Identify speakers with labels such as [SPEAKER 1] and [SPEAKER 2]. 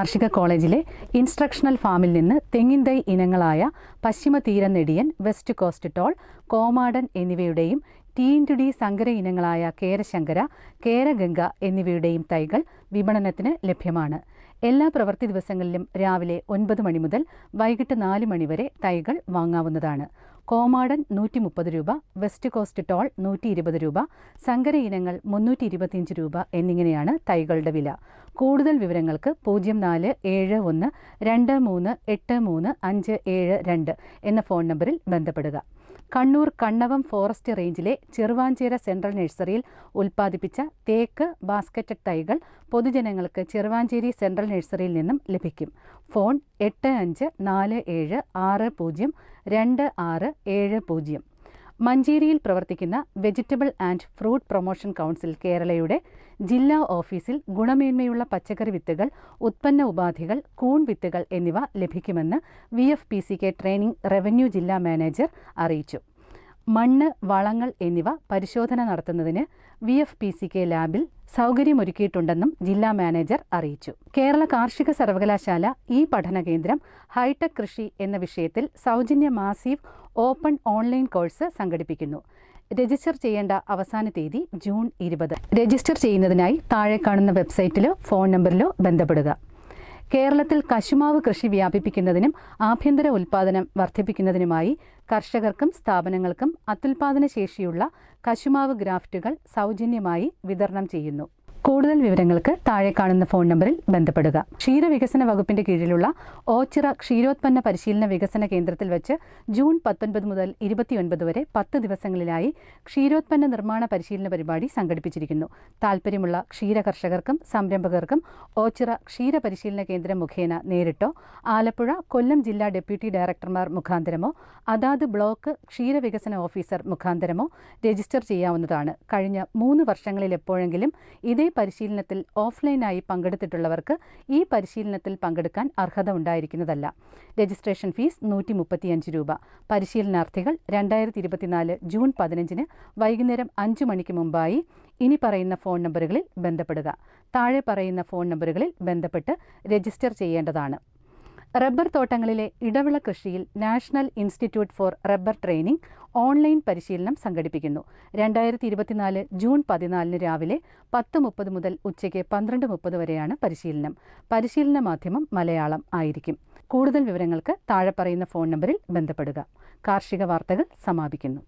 [SPEAKER 1] കാർഷിക കോളേജിലെ ഇൻസ്ട്രക്ഷണൽ ഫാമിൽ നിന്ന് തെങ്ങിൻ തൈ ഇനങ്ങളായ പശ്ചിമതീര നെടിയൻ, വെസ്റ്റ് കോസ്റ്റ് ടോൾ, കോമാടൻ എന്നിവയുടെയും ടി സങ്കര ഇനങ്ങളായ കേരശങ്കര, കേരഗംഗ എന്നിവയുടെയും തൈകൾ വിപണനത്തിന് ലഭ്യമാണ്. എല്ലാ പ്രവൃത്തി ദിവസങ്ങളിലും രാവിലെ 9 മണി മുതൽ വൈകിട്ട് 4 മണി വരെ തൈകൾ വാങ്ങാവുന്നതാണ്. കോമാടൻ 130 രൂപ, വെസ്റ്റ് കോസ്റ്റ് ടോൾ 120 രൂപ, സങ്കര ഇനങ്ങൾ 325 രൂപ എന്നിങ്ങനെയാണ് തൈകളുടെ വില. കൂടുതൽ വിവരങ്ങൾക്ക് 047123835572 എന്ന ഫോൺ നമ്പറിൽ ബന്ധപ്പെടുക. കണ്ണൂർ കണ്ണവം ഫോറസ്റ്റ് റേഞ്ചിലെ ചെറുവാഞ്ചേര സെൻട്രൽ നഴ്സറിയിൽ ഉൽപ്പാദിപ്പിച്ച തേക്ക് ബാസ്ക്കറ്റഡ് തൈകൾ പൊതുജനങ്ങൾക്ക് ചെറുവാഞ്ചേരി സെൻട്രൽ നഴ്സറിയിൽ നിന്നും ലഭിക്കും. ഫോൺ 8547602670. മഞ്ചേരിയിൽ പ്രവർത്തിക്കുന്ന vegetable and fruit promotion council കേരളയുടെ ജില്ലാ ഓഫീസിൽ ഗുണമേന്മയുള്ള പച്ചക്കറി വിത്തുകൾ, ഉത്പന്ന ഉപാധികൾ, കൂൺ വിത്തുകൾ എന്നിവ ലഭിക്കുമെന്ന് VFPCK ട്രെയിനിംഗ് റവന്യൂ ജില്ലാ മാനേജർ അറിയിച്ചു. മണ്ണ്, വളങ്ങൾ എന്നിവ പരിശോധന നടത്തുന്നതിന് VFPCK ലാബിൽ സൗകര്യമൊരുക്കിയിട്ടുണ്ടെന്നും ജില്ലാ മാനേജർ അറിയിച്ചു. കേരള കാർഷിക സർവകലാശാല ഈ പഠന കേന്ദ്രം ഹൈടെക് കൃഷി എന്ന വിഷയത്തിൽ സൗജന്യ മാസീവ് ഓപ്പൺ ഓൺലൈൻ കോഴ്സ് സംഘടിപ്പിക്കുന്നു. രജിസ്റ്റർ ചെയ്യേണ്ട അവസാന തീയതി ജൂൺ 20. രജിസ്റ്റർ ചെയ്യുന്നതിനായി താഴെ കാണുന്ന വെബ്സൈറ്റിലോ ഫോൺ നമ്പറിലോ ബന്ധപ്പെടുക. കേരളത്തിൽ കശുമാവ് കൃഷി വ്യാപിപ്പിക്കുന്നതിനും ആഭ്യന്തര ഉൽപ്പാദനം വർദ്ധിപ്പിക്കുന്നതിനുമായി കർഷകർക്കും സ്ഥാപനങ്ങൾക്കും അത്യുൽപാദന ശേഷിയുള്ള കശുമാവ് ഗ്രാഫ്റ്റുകൾ സൗജന്യമായി വിതരണം ചെയ്യുന്നു. കൂടുതൽ വിവരങ്ങൾക്ക് താഴെ കാണുന്ന ഫോൺ നമ്പറിൽ ബന്ധപ്പെടുക. ക്ഷീരവികസന വകുപ്പിന്റെ കീഴിലുള്ള ഓച്ചിറ ക്ഷീരോത്പന്ന പരിശീലന വികസന കേന്ദ്രത്തിൽ വെച്ച് ജൂൺ 19 മുതൽ 29 വരെ 10 ദിവസങ്ങളിലായി ക്ഷീരോത്പന്ന നിർമ്മാണ പരിശീലന പരിപാടി സംഘടിപ്പിച്ചിരിക്കുന്നു. താൽപ്പര്യമുള്ള ക്ഷീര കർഷകർക്കും സംരംഭകർക്കും ഓച്ചിറ ക്ഷീര പരിശീലന കേന്ദ്രം മുഖേന നേരിട്ടോ ആലപ്പുഴ, കൊല്ലം ജില്ലാ ഡെപ്യൂട്ടി ഡയറക്ടർമാർ മുഖാന്തരമോ അതാത് ബ്ലോക്ക് ക്ഷീരവികസന ഓഫീസർ മുഖാന്തരമോ രജിസ്റ്റർ ചെയ്യാവുന്നതാണ്. കഴിഞ്ഞ 3 വർഷങ്ങളിൽ എപ്പോഴെങ്കിലും ഇതേ പരിശീലനത്തിൽ ഓഫ്ലൈനായി പങ്കെടുത്തിട്ടുള്ളവർക്ക് ഈ പരിശീലനത്തിൽ പങ്കെടുക്കാൻ അർഹത ഉണ്ടായിരിക്കുന്നതല്ല. രജിസ്ട്രേഷൻ ഫീസ് 135 രൂപ. പരിശീലനാർത്ഥികൾ 2024 ജൂൺ 15 വൈകുന്നേരം 5 മണിക്ക് മുമ്പായി ഇനി പറയുന്ന ഫോൺ നമ്പറുകളിൽ ബന്ധപ്പെടുക. താഴെ പറയുന്ന ഫോൺ നമ്പറുകളിൽ ബന്ധപ്പെട്ട് രജിസ്റ്റർ ചെയ്യേണ്ടതാണ്. റബ്ബർ തോട്ടങ്ങളിലെ ഇടവിള കൃഷിയിൽ national institute four rubber training online പരിശീലനം സംഘടിപ്പിക്കുന്നു. 2024 ജൂൺ 14 രാവിലെ 10:30 മുതൽ ഉച്ചയ്ക്ക് 12:30 വരെയാണ് പരിശീലനം. പരിശീലന മാധ്യമം മലയാളം ആയിരിക്കും. കൂടുതൽ വിവരങ്ങൾക്ക് താഴെ പറയുന്ന ഫോൺ നമ്പറിൽ ബന്ധപ്പെടുക. കാർഷിക വാർത്തകൾ സമാപിക്കുന്നു.